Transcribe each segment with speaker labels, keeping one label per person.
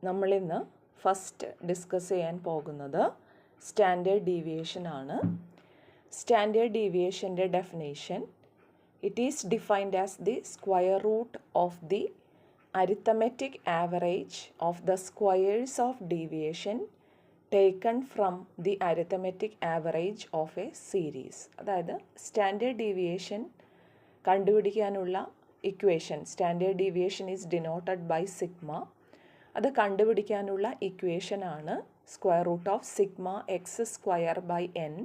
Speaker 1: നമ്മളിന്ന് first discuss ചെയ്യാൻ പോകുന്നത് സ്റ്റാൻഡേർഡ് ഡീവിയേഷൻ ആണ്. സ്റ്റാൻഡേർഡ് ഡീവിയേഷൻ്റെ definition: it is defined as the square root of the arithmetic average of the squares of deviation taken from the arithmetic average of a series. അതായത് standard deviation കണ്ടുപിടിക്കാനുള്ള equation, standard deviation is denoted by sigma. അത് കണ്ടുപിടിക്കാനുള്ള ഇക്വേഷനാണ് square root of sigma X square by N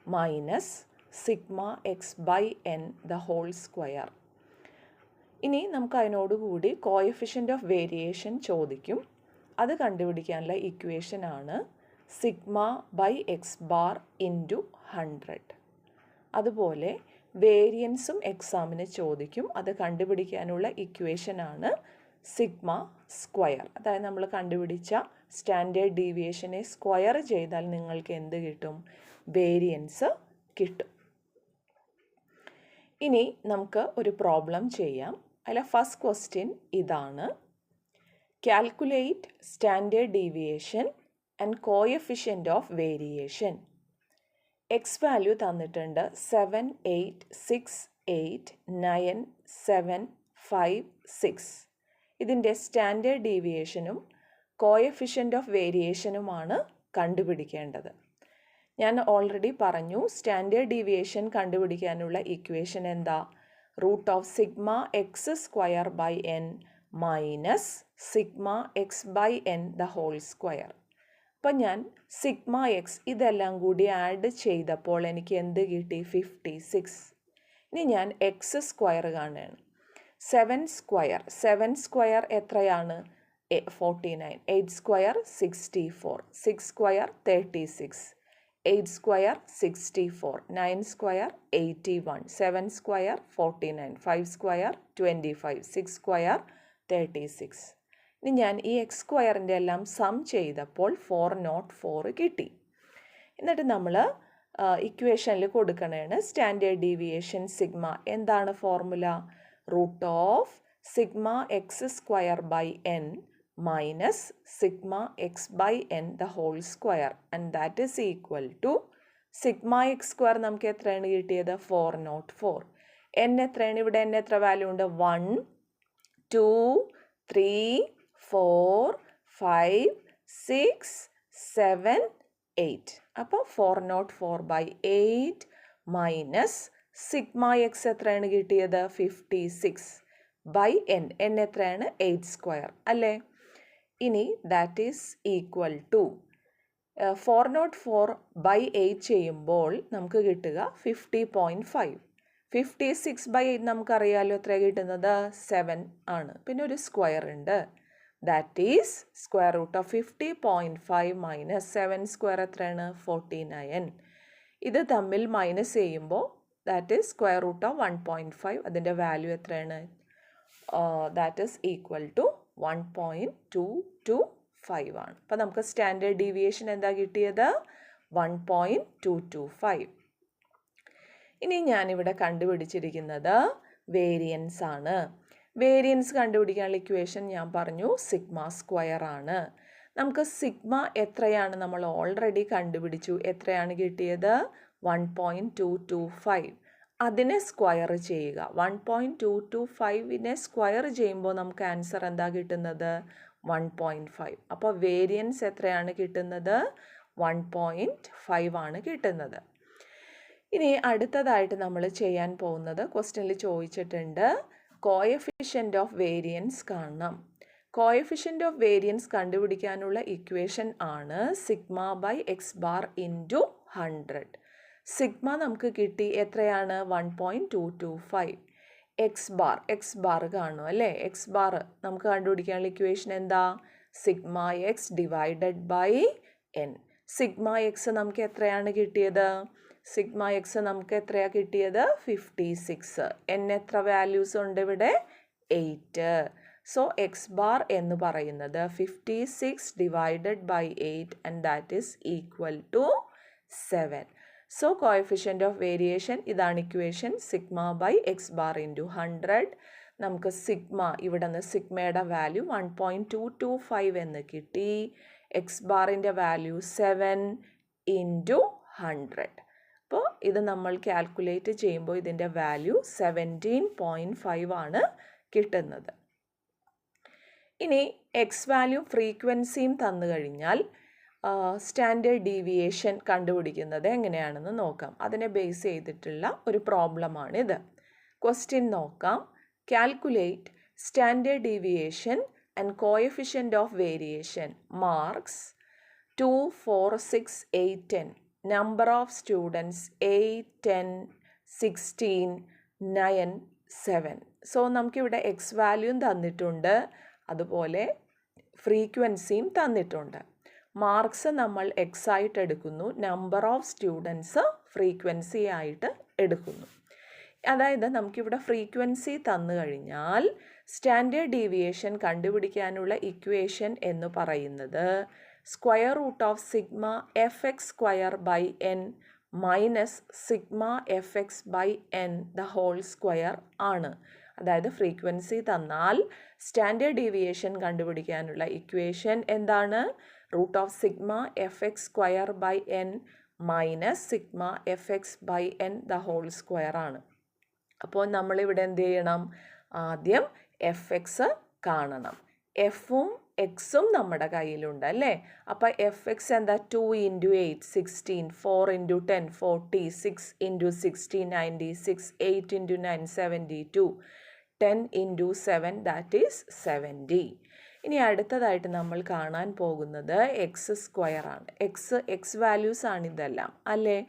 Speaker 1: minus sigma X by N the whole square. ഇനി നമുക്ക് അതിനോടുകൂടി coefficient of variation ചോദിക്കും. അത് കണ്ടുപിടിക്കാനുള്ള ഇക്വേഷനാണ് sigma by X bar into 100. അതുപോലെ വേരിയൻസും എക്സാമിന് ചോദിക്കും. അത് കണ്ടുപിടിക്കാനുള്ള ഇക്വേഷനാണ് സിഗ്മ സ്ക്വയർ. അതായത് നമ്മൾ കണ്ടുപിടിച്ച സ്റ്റാൻഡേർഡ് ഡീവിയേഷനെ സ്ക്വയർ ചെയ്താൽ നിങ്ങൾക്ക് എന്ത് കിട്ടും? വേരിയൻസ് കിട്ടും. ഇനി നമുക്ക് ഒരു പ്രോബ്ലം ചെയ്യാം. അതിലെ ഫസ്റ്റ് ക്വസ്റ്റ്യൻ ഇതാണ്: calculate standard deviation and coefficient of variation. X value തന്നിട്ടുണ്ട് 7, 8, 6, 8, 9, 7, 5, 6. ഇതിൻ്റെ സ്റ്റാൻഡേർഡ് ഡീവിയേഷനും കോഎഫിഷ്യൻ്റ് ഓഫ് വേരിയേഷനുമാണ് കണ്ടുപിടിക്കേണ്ടത്. ഞാൻ ഓൾറെഡി പറഞ്ഞു, സ്റ്റാൻഡേർഡ് ഡീവിയേഷൻ കണ്ടുപിടിക്കാനുള്ള ഇക്വേഷൻ എന്താ? Root of sigma X square by N minus sigma X by N the whole square. അപ്പം ഞാൻ സിഗ്മ എക്സ് ഇതെല്ലാം കൂടി ആഡ് ചെയ്തപ്പോൾ എനിക്ക് എന്ത് കിട്ടി? 56. ഇനി ഞാൻ എക്സ് സ്ക്വയർ കാണുകയാണ്. 7 സ്ക്വയർ എത്രയാണ്? 49. 8 square 64. 6 square 36. 8 square 64. 9 square 81. 7 square 49. 5 square 25. 6 square 36. ഇനി ഞാൻ ഈ എക്സ് സ്ക്വയറിൻ്റെ എല്ലാം സം ചെയ്തപ്പോൾ 404 കിട്ടി. എന്നിട്ട് നമ്മൾ ഇക്വേഷനിൽ കൊടുക്കണതാണ് സ്റ്റാൻഡേർഡ് ഡീവിയേഷൻ സിഗ്മ. എന്താണ് formula? Root of sigma X square by N minus sigma X by N the whole square and that is equal to sigma X square നമുക്ക് എത്രയാണ് കിട്ടിയത്? 404. എൻ എത്രയാണ്? ഇവിടെ എൻ എത്ര വാല്യൂ ഉണ്ട്? 1, 2, 3, 4, 5, 6, 7, 8. അപ്പോൾ 404/8 മൈനസ് സിഗ്മ എക്സ് എത്രയാണ് കിട്ടിയത്? 56 ബൈ എൻ. എൻ എത്രയാണ്? 8 സ്ക്വയർ അല്ലേ? ഇനി ദാറ്റ് ഈസ് ഈക്വൽ ടു 404/8 ചെയ്യുമ്പോൾ നമുക്ക് കിട്ടുക 50.5. 56/8 നമുക്കറിയാലോ എത്ര കിട്ടുന്നത്? 7 ആണ്. പിന്നെ ഒരു സ്ക്വയർ ഉണ്ട്. That is square root of 50.5 minus 7 square എത്രയാണ്? 49. ഇത് തമ്മിൽ മൈനസ് ചെയ്യുമ്പോൾ that is square root of 1.5. അതിൻ്റെ വാല്യൂ എത്രയാണ്? ദാറ്റ് ഈസ് ഈക്വൽ ടു 1.225 ആണ്. അപ്പോൾ നമുക്ക് സ്റ്റാൻഡേർഡ് ഡീവിയേഷൻ എന്താ കിട്ടിയത്? 1.225. ഇനി ഞാനിവിടെ കണ്ടുപിടിച്ചിരിക്കുന്നത് വേരിയൻസ് ആണ്. വേരിയൻസ് കണ്ടുപിടിക്കാനുള്ള ഇക്വേഷൻ ഞാൻ പറഞ്ഞു സിഗ്മ സ്ക്വയർ ആണ്. നമുക്ക് സിഗ്മ എത്രയാണ്? നമ്മൾ ഓൾറെഡി കണ്ടുപിടിച്ചു. എത്രയാണ് കിട്ടിയത്? 1.225. അതിനെ സ്ക്വയർ ചെയ്യുക. 1.225നെ സ്ക്വയർ ചെയ്യുമ്പോൾ നമുക്ക് ആൻസർ എന്താ കിട്ടുന്നത്? 1.5. അപ്പോൾ വേരിയൻസ് എത്രയാണ് കിട്ടുന്നത്? 1.5 ആണ് കിട്ടുന്നത്. ഇനി അടുത്തതായിട്ട് നമ്മൾ ചെയ്യാൻ പോകുന്നത്, ക്വസ്റ്റ്യനിൽ ചോദിച്ചിട്ടുണ്ട് കോഎഫിഷ്യൻ്റ് ഓഫ് വേരിയൻസ് കാണണം. കോഎഫിഷ്യൻ്റ് ഓഫ് വേരിയൻസ് കണ്ടുപിടിക്കാനുള്ള ഇക്വേഷൻ ആണ് sigma by X bar into 100. Sigma നമുക്ക് കിട്ടി. എത്രയാണ്? 1.225. എക്സ് ബാർ കാണും അല്ലേ? എക്സ് ബാർ നമുക്ക് കണ്ടുപിടിക്കാനുള്ള ഇക്വേഷൻ എന്താ? Sigma x divided by n. Sigma x നമുക്ക് എത്രയാണ് കിട്ടിയത്? സിഗ്മ എക്സ് നമുക്ക് എത്രയാണ് കിട്ടിയത്? 56. എൻ എത്ര വാല്യൂസ് ഉണ്ട് ഇവിടെ? 8. സോ എക്സ് ബാർ എന്ന് പറയുന്നത് 56 divided by 8 and that is equal to 7. So coefficient of variation ഇതാണ് equation. Sigma by X bar into 100. നമുക്ക് സിഗ്മ ഇവിടെ നിന്ന് സിഗ്മയുടെ വാല്യൂ 1.225 എന്ന് കിട്ടി. എക്സ് ബാറിൻ്റെ വാല്യൂ 7 × 100. അപ്പോൾ ഇത് നമ്മൾ കാൽക്കുലേറ്റ് ചെയ്യുമ്പോൾ ഇതിൻ്റെ വാല്യൂ 17.5 ആണ് കിട്ടുന്നത്. ഇനി എക്സ് വാല്യൂ ഫ്രീക്വൻസിയും തന്നു കഴിഞ്ഞാൽ സ്റ്റാൻഡേർഡ് ഡീവിയേഷൻ കണ്ടുപിടിക്കുന്നത് എങ്ങനെയാണെന്ന് നോക്കാം. അതിനെ ബേസ് ചെയ്തിട്ടുള്ള ഒരു പ്രോബ്ലമാണിത്. ക്വസ്റ്റ്യൻ നോക്കാം. Calculate standard deviation and coefficient of variation marks 2, 4, 6, 8, 10. Number of students 8, 10, 16, 9, 7. So നമുക്കിവിടെ എക്സ് വാല്യൂയും തന്നിട്ടുണ്ട്, അതുപോലെ ഫ്രീക്വൻസിയും തന്നിട്ടുണ്ട്. മാർക്സ് നമ്മൾ എക്സ് ആയിട്ട് എടുക്കുന്നു, നമ്പർ ഓഫ് സ്റ്റുഡൻസ് ഫ്രീക്വൻസി ആയിട്ട് എടുക്കുന്നു. അതായത് നമുക്കിവിടെ ഫ്രീക്വൻസി തന്നു കഴിഞ്ഞാൽ സ്റ്റാൻഡേർഡ് ഡീവിയേഷൻ കണ്ടുപിടിക്കാനുള്ള ഇക്വേഷൻ എന്ന് പറയുന്നത് square root of sigma F X square by N minus sigma F X by N the whole square ആണ്. അതായത് ഫ്രീക്വൻസി തന്നാൽ സ്റ്റാൻഡേർഡ് ഡീവിയേഷൻ കണ്ടുപിടിക്കാനുള്ള ഇക്വേഷൻ എന്താണ്? Root of sigma F X square by N minus sigma F X by N the whole square ആണ്. അപ്പോൾ നമ്മളിവിടെ എന്ത് ചെയ്യണം? ആദ്യം എഫ് എക്സ് കാണണം. എഫും എക്സും നമ്മുടെ കയ്യിലുണ്ട് അല്ലേ? അപ്പോൾ എഫ് എക്സ് എന്താ? 2 × 8 16, 4 × 10 40, 6 × 16 96, 8 × 9 72, 10 × 7 ദാറ്റ് ഈസ് 70. ഇനി അടുത്തതായിട്ട് നമ്മൾ കാണാൻ പോകുന്നത് എക്സ് സ്ക്വയർ ആണ്. എക്സ് വാല്യൂസ് ആണ് ഇതെല്ലാം അല്ലേ?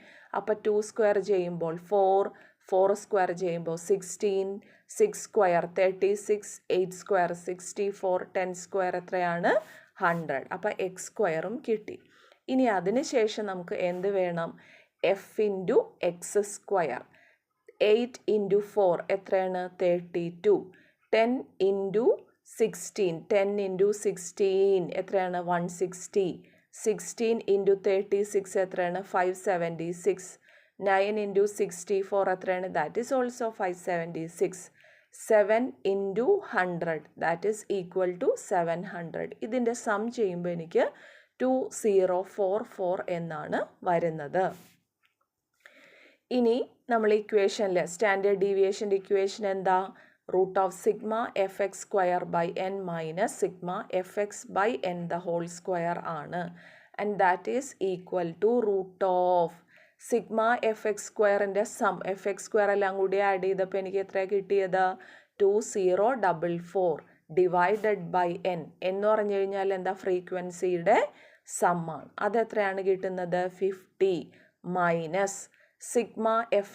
Speaker 1: അപ്പോൾ 2 സ്ക്വയർ ചെയ്യുമ്പോൾ 4, 4 സ്ക്വയർ ചെയ്യുമ്പോൾ 16, 6 സ്ക്വയർ 36, 8 സ്ക്വയർ 64, 10 സ്ക്വയർ എത്രയാണ്? 100. അപ്പോൾ എക്സ് സ്ക്വയറും കിട്ടി. ഇനി അതിന് ശേഷം നമുക്ക് എന്ത് വേണം? F × X square. 8 × 4 എത്രയാണ്? 32. 10 × 16, 10 × 16 എത്രയാണ്? 160. 16 × 36 എത്രയാണ്? 576. 9 × 64 എത്രയാണ്? That is also 576. 7 × 100 that is equal to 700. ഇതിൻ്റെ സം ചെയ്യുമ്പോൾ എനിക്ക് 2044 എന്നാണ് വരുന്നത്. ഇനി നമ്മൾ ഇക്വേഷനിൽ സ്റ്റാൻഡേർഡ് ഡീവിയേഷൻ്റെ ഇക്വേഷൻ എന്താ? Root of sigma F X square by N minus sigma F X by N the whole square ആണ്. And that is equal to root of sigma F X സ്ക്വയറിൻ്റെ സം. എഫ് എക്സ് സ്ക്വയർ എല്ലാം കൂടി add ചെയ്തപ്പോൾ എനിക്ക് എത്ര കിട്ടിയത്? 2044 divided by N എന്ന് പറഞ്ഞു കഴിഞ്ഞാൽ എന്താ? ഫ്രീക്വൻസിയുടെ സമ്മാണ്. അതെത്രയാണ് കിട്ടുന്നത്? 50 മൈനസ് സിഗ്മ എഫ്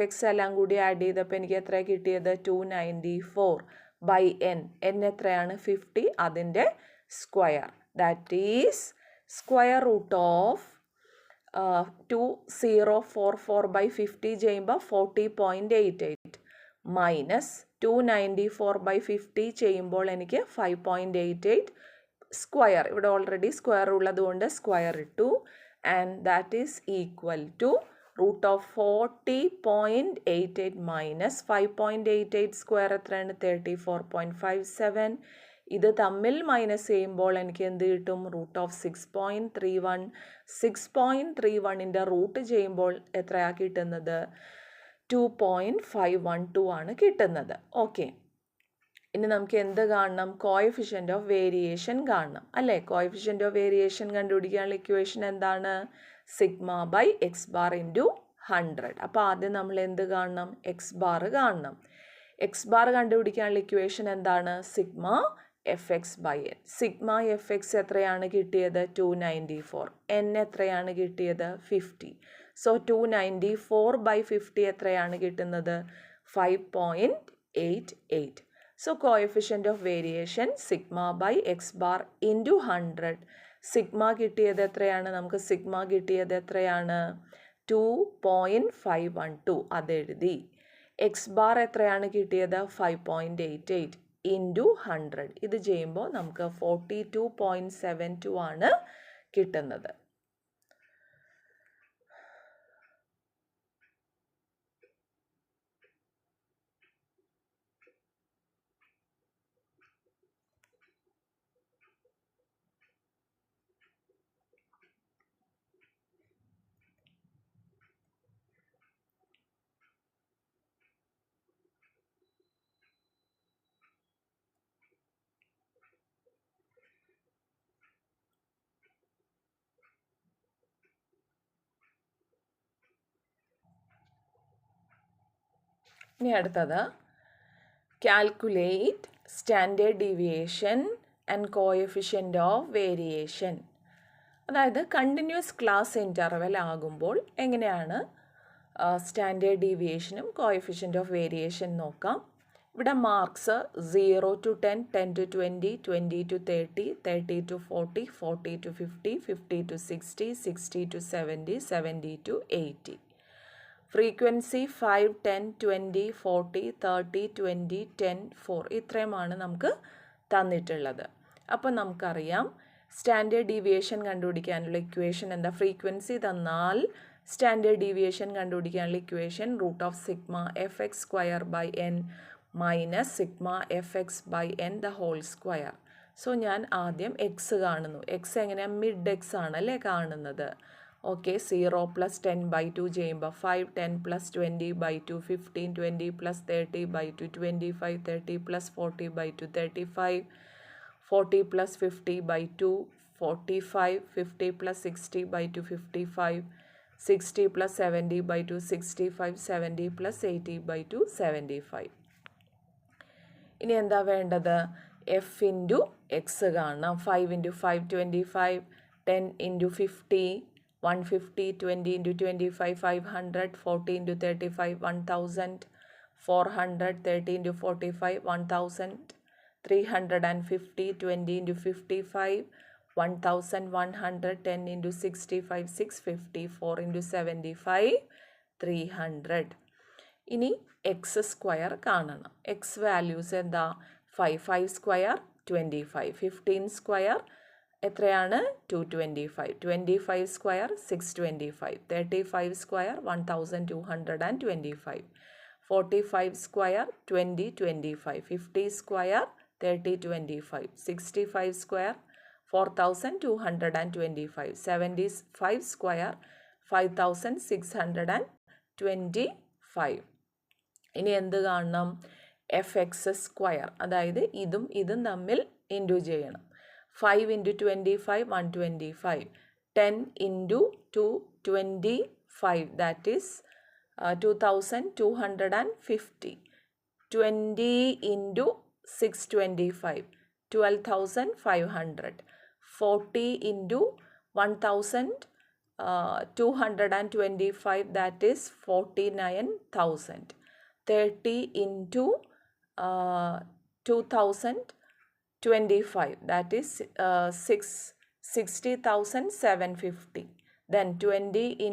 Speaker 1: എക്സ് എല്ലാം കൂടി ആഡ് ചെയ്തപ്പോൾ എനിക്ക് എത്ര കിട്ടിയത്? 294 ബൈ എൻ. എൻ എത്രയാണ്? 50. അതിൻ്റെ square that is square root of 2044 by 50 ചെയ്യുമ്പോൾ 40.88 മൈനസ് 294 ബൈ 50 ചെയ്യുമ്പോൾ എനിക്ക് 5.88 സ്ക്വയർ. ഇവിടെ ഓൾറെഡി സ്ക്വയർ ഉള്ളത് കൊണ്ട് സ്ക്വയർ ഇട്ടു. And that is equal to root of 40.88 minus 5.88 square എത്രയാണ്? 34.57. ഇത് തമ്മിൽ മൈനസ് ചെയ്യുമ്പോൾ എനിക്ക് എന്ത് കിട്ടും? Root of 6.31. 6.31ൻ്റെ റൂട്ട് ചെയ്യുമ്പോൾ എത്രയാണ് കിട്ടുന്നത്? 2.512 ആണ് കിട്ടുന്നത്. ഓക്കെ, ഇനി നമുക്ക് എന്ത് കാണണം? കോഎഫിഷ്യൻ്റ് ഓഫ് വേരിയേഷൻ കാണണം അല്ലേ? കോഎഫിഷ്യൻ്റ് ഓഫ് വേരിയേഷൻ കണ്ടുപിടിക്കാനുള്ള ഇക്വേഷൻ എന്താണ്? Sigma by X bar into 100. അപ്പോൾ ആദ്യം നമ്മൾ എന്ത് കാണണം? എക്സ് ബാർ കാണണം. എക്സ് ബാർ കണ്ടുപിടിക്കാനുള്ള ഇക്വേഷൻ എന്താണ്? Sigma F X by n. Sigma F x എത്രയാണ് കിട്ടിയത്? 294. എൻ എത്രയാണ് കിട്ടിയത്? 50. സോ 294 ബൈ 50 എത്രയാണ് കിട്ടുന്നത്? 5.88. So coefficient of variation sigma by X bar into 100. Sigma കിട്ടിയത് എത്രയാണ്? നമുക്ക് സിഗ്മ കിട്ടിയത് എത്രയാണ്? 2.512. അതെഴുതി. എക്സ് ബാർ എത്രയാണ് കിട്ടിയത്? 5.88 ഇൻറ്റു 100. ഇത് ചെയ്യുമ്പോൾ നമുക്ക് 42.72 ആണ് കിട്ടുന്നത്. ഇനി അടുത്തത് calculate standard deviation and coefficient of variation. അതായത് കണ്ടിന്യൂസ് ക്ലാസ് ഇൻ്റർവെൽ ആകുമ്പോൾ എങ്ങനെയാണ് സ്റ്റാൻഡേർഡ് ഡീവിയേഷനും കോഎഫിഷ്യൻ്റ് ഓഫ് വേരിയേഷൻ നോക്കാം. ഇവിടെ marks 0 to 10, 10 to 20, 20 to 30, 30 to 40, 40 to 50, 50 to 60, 60 to 70, 70 to 80. Frequency 5, 10, 20, 40, 30, 20, 10, 4 ഇത്രയുമാണ് നമുക്ക് തന്നിട്ടുള്ളത്. അപ്പോൾ നമുക്കറിയാം സ്റ്റാൻഡേർഡ് ഡീവിയേഷൻ കണ്ടുപിടിക്കാനുള്ള ഇക്വേഷൻ എന്താ? ഫ്രീക്വൻസി തന്നാൽ സ്റ്റാൻഡേർഡ് ഡീവിയേഷൻ കണ്ടുപിടിക്കാനുള്ള equation √(f(x)² minus sigma F X by N the whole square. So ഞാൻ ആദ്യം എക്സ് കാണുന്നു. എക്സ് എങ്ങനെയാണ്? മിഡ് എക്സ് ആണല്ലേ കാണുന്നത്. ഓക്കെ, 0 + 10/2 ചെയ്യുമ്പോൾ 5, 10 + 20/2, 15, 20 + 30/2, 25, 30 + 40/2, 35, 40 + 50/2, 45, 50 + 60/2, 55, 60 + 70/2, 65, 70 + 80/2, 75. ഇനി എന്താ വേണ്ടത്? എഫ് ഇൻറ്റു എക്സ് കാണണം. 5 × 5 25, 10 × 50 150, 20 × 25 500, 40 × 35 1000, 400, 30 × 45 1000, 350, 20 × 55 1100, 10 × 65 650, 4 × 75 300. ഇനി എക്സ് സ്ക്വയർ കാണണം. എക്സ് വാല്യൂസ് എന്താ? 5 സ്ക്വയർ 25, 15 സ്ക്വയർ എത്രയാണ്? 225, 25 square 625, 35 square 1225, 45 square 2025, 50 square 3025, 65 square 4225, 75 square 5625. ഇനി എന്ത് കാണണം? എഫ് എക്സ് സ്ക്വയർ, അതായത് ഇതും ഇതും തമ്മിൽ ഇൻറ്റു ചെയ്യണം. 5 × 25 125, 10 × 225 that is 2250, 20 × 625 12,500, 40 × 1225 that is 49,000, 30 × 2025 that is 60,750, then 20 ×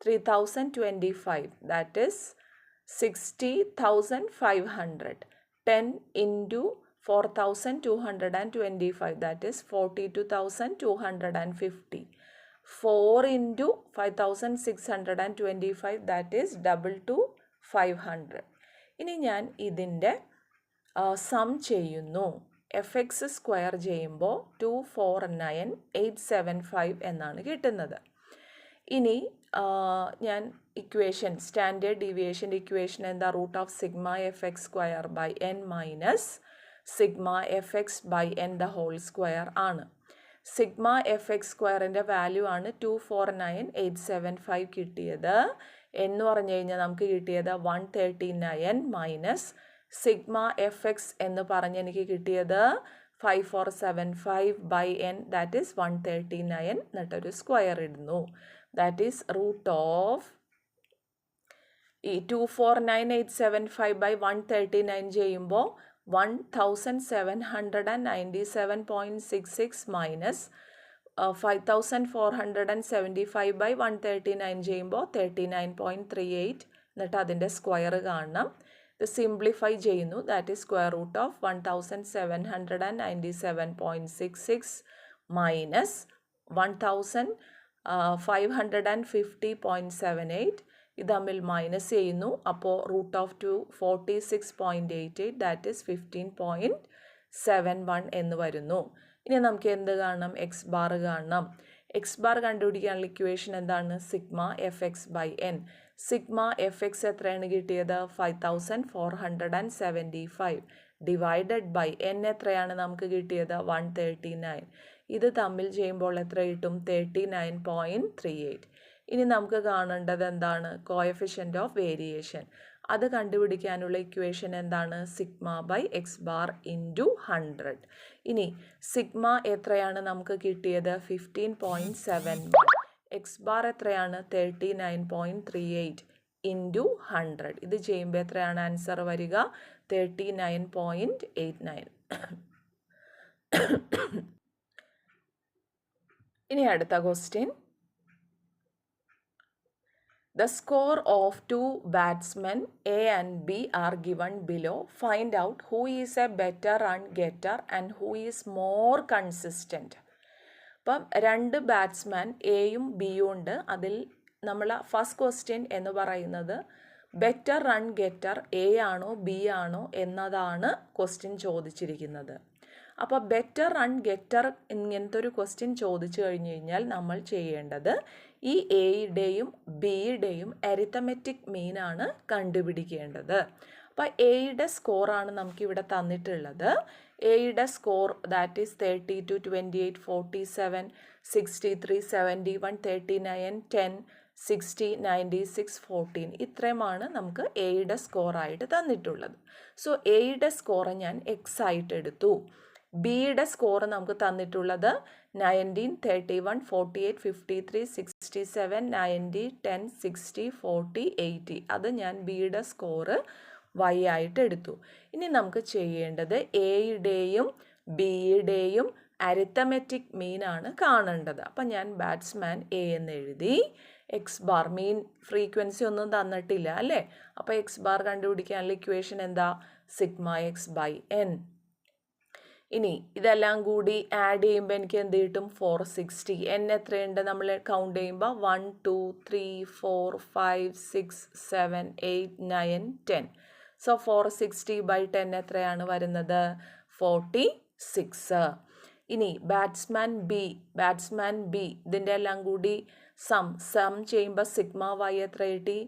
Speaker 1: 3025 that is 60,500, 10 × 4,225 that is 42,250, 4 × 5,625 that is 22,500. ഇനി ഞാൻ ഇതിൻ്റെ സം ചെയ്യുന്നു. എഫ് എക്സ് സ്ക്വയർ ചെയ്യുമ്പോൾ 249,875 എന്നാണ് കിട്ടുന്നത്. ഇനി ഞാൻ ഇക്വേഷൻ സ്റ്റാൻഡേർഡ് ഡീവിയേഷൻ്റെ ഇക്വേഷൻ എന്താ? √(σ(f(x)² minus sigma F X by N the whole square ആണ്. സിഗ്മ എഫ് എക്സ് സ്ക്വയറിൻ്റെ വാല്യൂ ആണ് 249,875 കിട്ടിയത്. എന്ന് പറഞ്ഞു കഴിഞ്ഞാൽ നമുക്ക് കിട്ടിയത് 139 മൈനസ് സിഗ്മ എഫ് എക്സ് എന്ന് പറഞ്ഞ് എനിക്ക് കിട്ടിയത് 5475 ബൈ എൻ ദാറ്റ് ഈസ് 139 എന്നിട്ടൊരു സ്ക്വയർ ഇടുന്നു. ദാറ്റ് ഈസ് ഈ 249,875 ബൈ 139 ചെയ്യുമ്പോൾ 1797.66 മൈനസ് 5475 ബൈ 139 ചെയ്യുമ്പോൾ 39.38 എന്നിട്ട് അതിൻ്റെ സ്ക്വയർ കാണണം. ഇത് സിംപ്ലിഫൈ ചെയ്യുന്നു. ദാറ്റ് ഈസ് √(1797.66 മൈനസ് 1550.78 ഇത് തമ്മിൽ മൈനസ് ചെയ്യുന്നു. അപ്പോൾ √(246.88 ദാറ്റ് ഈസ് 15.71 എന്ന് വരുന്നു. ഇനി നമുക്ക് എന്ത് കാണണം? എക്സ് ബാർ കാണണം. എക്സ് ബാർ കണ്ടുപിടിക്കാനുള്ള ഇക്വേഷൻ എന്താണ്? Sigma F X by n. Sigma F x എത്രയാണ് കിട്ടിയത്? 5475 ഡിവൈഡഡ് ബൈ എൻ എത്രയാണ് നമുക്ക് കിട്ടിയത്? 139. ഇത് തമ്മിൽ ചെയ്യുമ്പോൾ എത്ര കിട്ടും? 39.38. ഇനി നമുക്ക് കാണേണ്ടത് എന്താണ്? Coefficient of variation. അത് കണ്ടുപിടിക്കാനുള്ള ഇക്വേഷൻ എന്താണ്? Sigma by X bar into 100. ഇനി സിഗ്മ എത്രയാണ് നമുക്ക് കിട്ടിയത്? 15.71. എക്സ് ബാർ എത്രയാണ്? 39.38 ഇൻറ്റു 100. ഇത് ചെയ്യുമ്പോൾ എത്രയാണ് ആൻസർ വരിക? 39.89. ഇനി അടുത്ത question. The score of two batsmen A and B are given below. Find out who is a better run getter and who is more consistent. അപ്പം 2 ബാറ്റ്സ്മാൻ എയും ബിയും ഉണ്ട്. അതിൽ നമ്മൾ ഫസ്റ്റ് ക്വസ്റ്റ്യൻ എന്ന് പറയുന്നത് ബെറ്റർ റൺ ഗെറ്റർ എ ആണോ B ആണോ എന്നതാണ് ക്വസ്റ്റ്യൻ ചോദിച്ചിരിക്കുന്നത്. അപ്പോൾ ബെറ്റർ റൺ ഗെറ്റർ ഇങ്ങനത്തെ ഒരു ക്വസ്റ്റ്യൻ ചോദിച്ചു കഴിഞ്ഞു കഴിഞ്ഞാൽ നമ്മൾ ചെയ്യേണ്ടത് ഈ എയുടെയും ബിയുടെയും അരിത്തമെറ്റിക് മീനാണ് കണ്ടുപിടിക്കേണ്ടത്. അപ്പോൾ എയുടെ സ്കോറാണ് നമുക്കിവിടെ തന്നിട്ടുള്ളത്. എയുടെ സ്കോർ ദാറ്റ് ഈസ് 32, 28, 47, 63, 71, 39, 10, 60, 96, 14 ഇത്രയുമാണ് നമുക്ക് എയുടെ സ്കോറായിട്ട് തന്നിട്ടുള്ളത്. സോ എയുടെ സ്കോർ ഞാൻ എക്സ് ആയിട്ട് എടുത്തു. ബിയുടെ സ്കോർ നമുക്ക് തന്നിട്ടുള്ളത് 19, 31, 48, 53, 67, 90, 10, 60, 40, 80. അത് ഞാൻ ബിയുടെ സ്കോറ് വൈ ആയിട്ട് എടുത്തു. ഇനി നമുക്ക് ചെയ്യേണ്ടത് എയുടെയും ബിയുടെയും അരിത്തമെറ്റിക് മീനാണ് കാണേണ്ടത്. അപ്പം ഞാൻ ബാറ്റ്സ്മാൻ എ എന്ന് എഴുതി. എക്സ് ബാർ മീൻ ഫ്രീക്വൻസി ഒന്നും തന്നിട്ടില്ല അല്ലേ? അപ്പോൾ എക്സ് ബാർ കണ്ടുപിടിക്കാനുള്ള ഇക്വേഷൻ എന്താ? Sigma X by n. ഇനി ഇതെല്ലാം കൂടി ആഡ് ചെയ്യുമ്പോൾ എനിക്ക് എന്ത് കിട്ടും? 460. എൻ എത്രയുണ്ട് നമ്മൾ കൗണ്ട് ചെയ്യുമ്പോൾ? 1, 2, 3, 4, 5, 6, 7, 8, 9, 10. സോ 460 ബൈ 10 എത്രയാണ് വരുന്നത്? 46. ഇനി ബാറ്റ്സ്മാൻ ബി ഇതിൻ്റെ എല്ലാം കൂടി സം ചെയ്യുമ്പോൾ സിഗ്മ വൈ എത്ര കിട്ടി?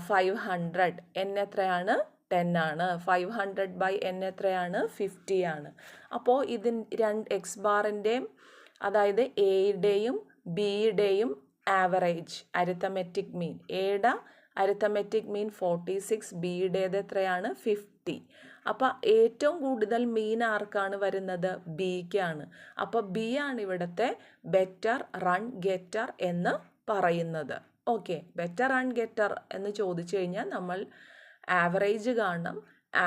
Speaker 1: 500. എൻ എത്രയാണ്? 10 ആണ്. 500 ബൈ എൻ എത്രയാണ്? 50 ആണ്. അപ്പോൾ എക്സ് ബാറിൻ്റെയും അതായത് എയുടെയും ബിയുടെയും ആവറേജ് അരിത്തമെറ്റിക് മീൻ, എയുടെ അരിത്തമെറ്റിക് മീൻ 46, ബിയുടേത് എത്രയാണ്? 50. അപ്പോൾ ഏറ്റവും കൂടുതൽ മീൻ ആർക്കാണ് വരുന്നത്? ബിക്കാണ്. അപ്പോൾ ബി ആണ് ഇവിടുത്തെ ബെറ്റർ റൺ ഗെറ്റർ എന്ന് പറയുന്നത്. ഓക്കെ, ബെറ്റർ റൺ ഗെറ്റർ എന്ന് ചോദിച്ചു കഴിഞ്ഞാൽ നമ്മൾ ആവറേജ് കാണണം.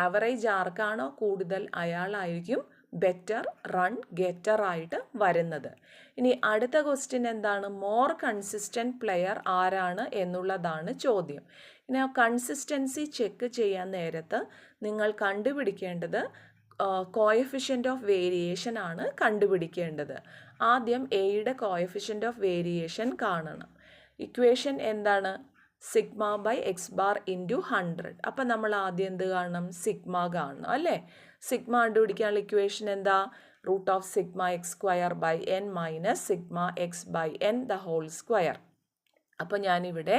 Speaker 1: ആവറേജ് ആർക്കാണോ കൂടുതൽ അയാളായിരിക്കും ബെറ്റർ റൺ ഗെറ്റർ ആയിട്ട് വരുന്നത്. ഇനി അടുത്ത ക്വസ്റ്റ്യൻ എന്താണ്? മോർ കൺസിസ്റ്റൻറ്റ് പ്ലെയർ ആരാണ് എന്നുള്ളതാണ് ചോദ്യം. ഇനി ആ കൺസിസ്റ്റൻസി ചെക്ക് ചെയ്യാൻ നേരത്ത് നിങ്ങൾ കണ്ടുപിടിക്കേണ്ടത് കോഎഫിഷ്യൻ്റ് ഓഫ് വേരിയേഷൻ ആണ് കണ്ടുപിടിക്കേണ്ടത്. ആദ്യം എയുടെ കോഎഫിഷ്യൻ്റ് ഓഫ് വേരിയേഷൻ കാണണം. ഇക്വേഷൻ എന്താണ്? Sigma by X bar into 100. അപ്പം നമ്മൾ ആദ്യം എന്ത് കാണണം? സിഗ്മ കാണണം അല്ലേ? സിഗ്മ കണ്ടുപിടിക്കാനുള്ള ഇക്വേഷൻ എന്താ? Root of sigma X square by N minus sigma X by N the whole square. അപ്പോൾ ഞാനിവിടെ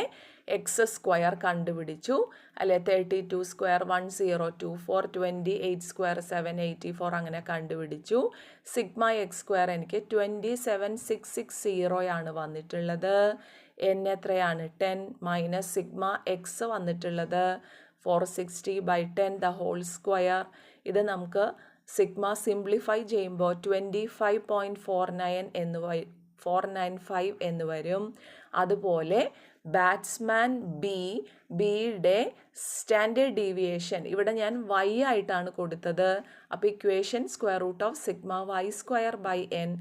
Speaker 1: എക്സ് സ്ക്വയർ കണ്ടുപിടിച്ചു അല്ലെ? 32 സ്ക്വയർ 1024, 28 സ്ക്വയർ 784 അങ്ങനെ കണ്ടുപിടിച്ചു. സിഗ്മ എക്സ് സ്ക്വയർ എനിക്ക് 27660 ആണ് വന്നിട്ടുള്ളത്. എൻ എത്രയാണ്? 10 മൈനസ് സിഗ്മ എക്സ് വന്നിട്ടുള്ളത് 460 ബൈ 10 ദ ഹോൾ സ്ക്വയർ. ഇത് നമുക്ക് സിഗ്മ സിംപ്ലിഫൈ ചെയ്യുമ്പോൾ 25.49 495 എന്ന് വരും. അതുപോലെ ബാറ്റ്സ്മാൻ ബിയുടെ സ്റ്റാൻഡേർഡ് ഡീവിയേഷൻ ഇവിടെ ഞാൻ വൈ ആയിട്ടാണ് കൊടുത്തത്. അപ്പോൾ equation square root of sigma y square by N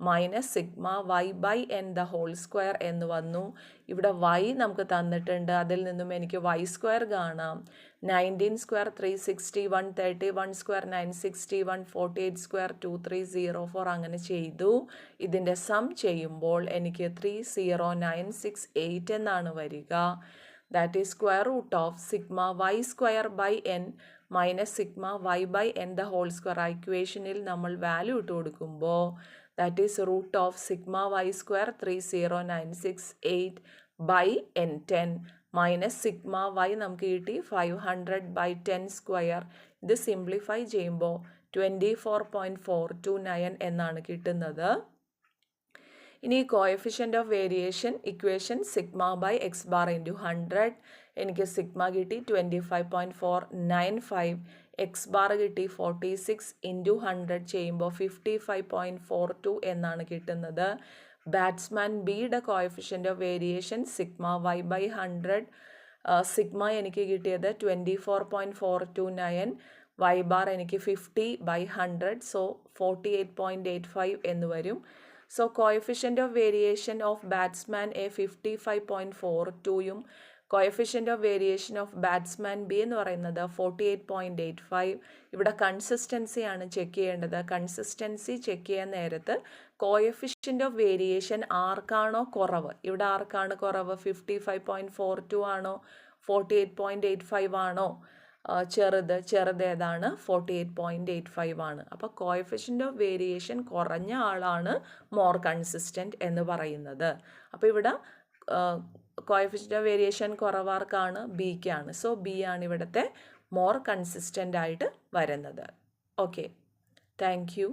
Speaker 1: minus sigma y by N the whole square എന്ന് വന്നു. ഇവിടെ വൈ നമുക്ക് തന്നിട്ടുണ്ട്, അതിൽ നിന്നും എനിക്ക് വൈ സ്ക്വയർ കാണാം. 19 സ്ക്വയർ 360, 131 സ്ക്വയർ 960, 148 സ്ക്വയർ 2304 അങ്ങനെ ചെയ്തു. ഇതിൻ്റെ സം ചെയ്യുമ്പോൾ എനിക്ക് 30968 എന്നാണ് വരിക. That is square root of sigma y square by N minus sigma y by N the whole square. ആ ഇക്വേഷനിൽ നമ്മൾ വാല്യൂ ഇട്ട് കൊടുക്കുമ്പോൾ that is root of sigma y square 30968 by n 10 minus sigma y നമുക്ക് കിട്ടി 500 by 10 square. ഇത് simplify ചെയ്യുമ്പോൾ 24.429 എന്നാണ് കിട്ടുന്നത്. ഇനി coefficient of variation equation sigma by X bar into 100. എനിക്ക് സിഗ്മ കിട്ടി 25.495, എക്സ് ബാർ കിട്ടി 46 ഇൻറ്റു 100 ചെയ്യുമ്പോൾ 55.42 എന്നാണ് കിട്ടുന്നത്. ബാറ്റ്സ്മാൻ ബിയുടെ coefficient of variation sigma y by 100, sigma എനിക്ക് കിട്ടിയത് 24.429, വൈ ബാർ എനിക്ക് 50/100, സോ 48.85 എന്ന് വരും. So coefficient of variation of batsman A 55.42യും coefficient of variation of batsman B എന്ന് പറയുന്നത് 48.85. ഇവിടെ കൺസിസ്റ്റൻസിയാണ് ചെക്ക് ചെയ്യേണ്ടത്. കൺസിസ്റ്റൻസി ചെക്ക് ചെയ്യാൻ നേരത്ത് കോഎഫിഷ്യൻ്റ് ഓഫ് വേരിയേഷൻ ആർക്കാണോ കുറവ്, ഇവിടെ ആർക്കാണ് കുറവ്, 55.42 ആണോ 48.85 ആണോ ചെറുതേതാണ് 48.85 ആണ്. അപ്പോൾ കോഎഫിഷ്യൻ്റ് ഓഫ് വേരിയേഷൻ കുറഞ്ഞ ആളാണ് മോർ കൺസിസ്റ്റൻ്റ് എന്ന് പറയുന്നത്. അപ്പോൾ ഇവിടെ കോഎഫിഷ്യൻ്റ് ഓഫ് വേരിയേഷൻ കുറവാർക്കാണ്, ബിക്കാണ്. സോ ബി ആണ് ഇവിടുത്തെ മോർ കൺസിസ്റ്റൻ്റ് ആയിട്ട് വരുന്നത്. Okay, thank U.